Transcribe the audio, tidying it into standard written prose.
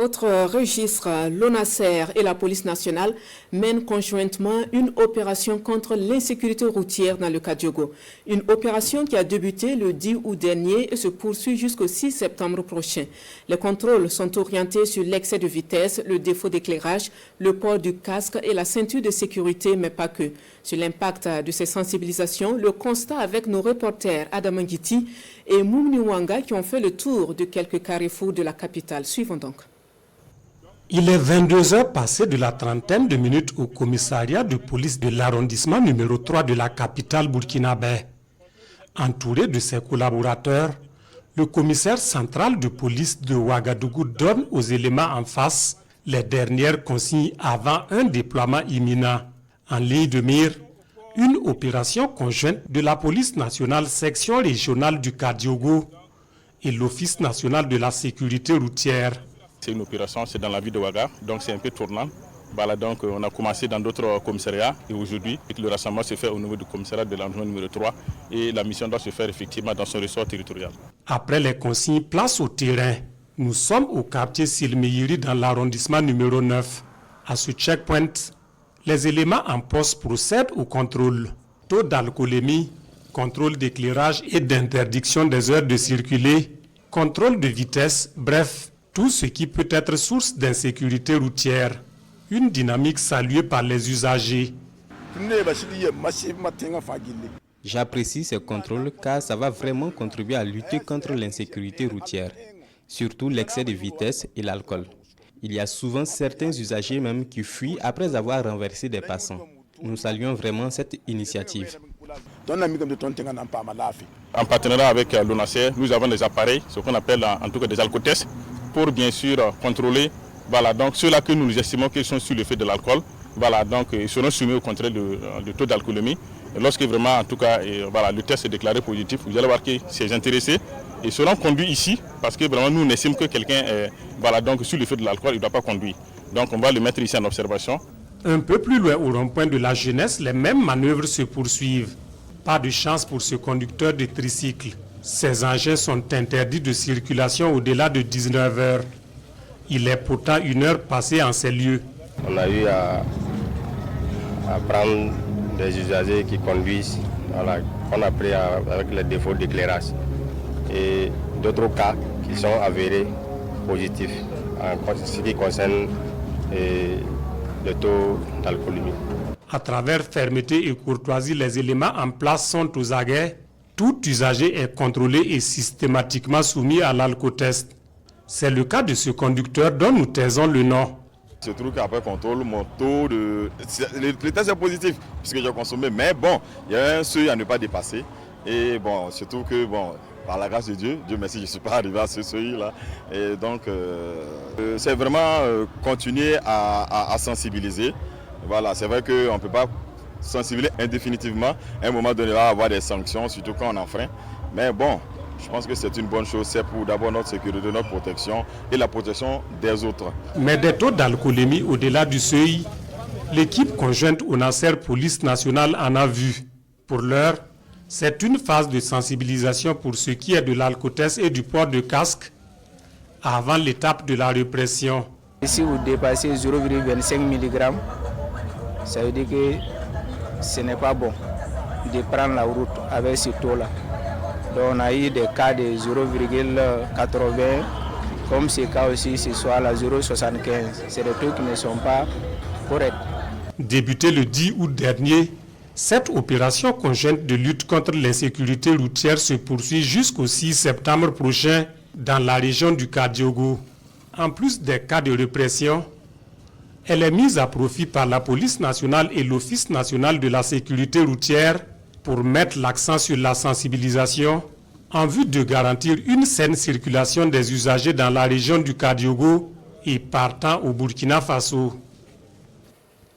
autre registre, l'ONASER et la police nationale mènent conjointement une opération contre l'insécurité routière dans le Kadiogo. Une opération qui a débuté le 10 août dernier et se poursuit jusqu'au 6 septembre prochain. Les contrôles sont orientés sur l'excès de vitesse, le défaut d'éclairage, le port du casque et la ceinture de sécurité, mais pas que. Sur l'impact de ces sensibilisations, le constat avec nos reporters Adam Ngiti et Moumni Wanga qui ont fait le tour de quelques carrefours de la capitale. Suivons donc. Il est 22 heures passées de la trentaine de minutes au commissariat de police de l'arrondissement numéro 3 de la capitale burkinabé. Entouré de ses collaborateurs, le commissaire central de police de Ouagadougou donne aux éléments en face les dernières consignes avant un déploiement imminent. En ligne de mire, une opération conjointe de la police nationale section régionale du Kadiogo et l'Office national de la sécurité routière. C'est une opération, c'est dans la ville de Ouaga, donc c'est un peu tournant. Voilà, donc on a commencé dans d'autres commissariats et aujourd'hui, le rassemblement se fait au niveau du commissariat de l'arrondissement numéro 3 et la mission doit se faire effectivement dans son ressort territorial. Après les consignes, place au terrain. Nous sommes au quartier Silmeyiri dans l'arrondissement numéro 9. À ce checkpoint, les éléments en poste procèdent au contrôle. Taux d'alcoolémie, contrôle d'éclairage et d'interdiction des heures de circuler, contrôle de vitesse, bref, tout ce qui peut être source d'insécurité routière. Une dynamique saluée par les usagers. J'apprécie ces contrôles car ça va vraiment contribuer à lutter contre l'insécurité routière, surtout l'excès de vitesse et l'alcool. Il y a souvent certains usagers même qui fuient après avoir renversé des passants. Nous saluons vraiment cette initiative. En partenariat avec l'ONASER, nous avons des appareils, ce qu'on appelle en tout cas des alcotests, pour bien sûr contrôler donc ceux-là que nous estimons qu'ils sont sur l'effet de l'alcool. Donc ils seront soumis au contrôle du taux d'alcoolémie. Lorsque vraiment, en tout cas, le test est déclaré positif, vous allez voir que ces intéressés ils seront conduits ici parce que vraiment nous estimons que quelqu'un est donc sur l'effet de l'alcool, il ne doit pas conduire. Donc on va le mettre ici en observation. Un peu plus loin au rond-point de la jeunesse, les mêmes manœuvres se poursuivent. Pas de chance pour ce conducteur de tricycle. Ces engins sont interdits de circulation au-delà de 19 heures. Il est pourtant 1 heure passée en ces lieux. On a eu à prendre des usagers qui conduisent, qu'on a pris avec les défauts d'éclairage. Et d'autres cas qui sont avérés positifs en ce qui concerne le taux d'alcoolémie. À travers fermeté et courtoisie, les éléments en place sont aux aguets. Tout usager est contrôlé et systématiquement soumis à l'alcotest. C'est le cas de ce conducteur dont nous taisons le nom. Je trouve qu'après contrôle, mon taux de... Le test est positif puisque j'ai consommé, mais bon, il y a un seuil à ne pas dépasser. Et bon, surtout que, par la grâce de Dieu, Dieu merci, je ne suis pas arrivé à ce seuil-là. Et donc, c'est vraiment continuer à sensibiliser. Voilà, c'est vrai qu'on ne peut pas sensibiliser indéfinitivement. À un moment donné, il va y avoir des sanctions, surtout quand on enfreint. Mais bon, je pense que c'est une bonne chose. C'est pour d'abord notre sécurité, notre protection et la protection des autres. Mais des taux d'alcoolémie au-delà du seuil, l'équipe conjointe ONASER Police Nationale en a vu. Pour l'heure, c'est une phase de sensibilisation pour ce qui est de l'alcotest et du port de casque avant l'étape de la répression. Si vous dépassez 0,25 mg, ça veut dire que ce n'est pas bon de prendre la route avec ce taux-là. Donc on a eu des cas de 0,80, comme ce cas aussi, ce soit à 0,75. C'est des trucs qui ne sont pas corrects. Débutée le 10 août dernier, cette opération conjointe de lutte contre l'insécurité routière se poursuit jusqu'au 6 septembre prochain dans la région du Kadiogo. En plus des cas de répression, elle est mise à profit par la police nationale et l'Office national de la sécurité routière pour mettre l'accent sur la sensibilisation en vue de garantir une saine circulation des usagers dans la région du Kadiogo et partant au Burkina Faso.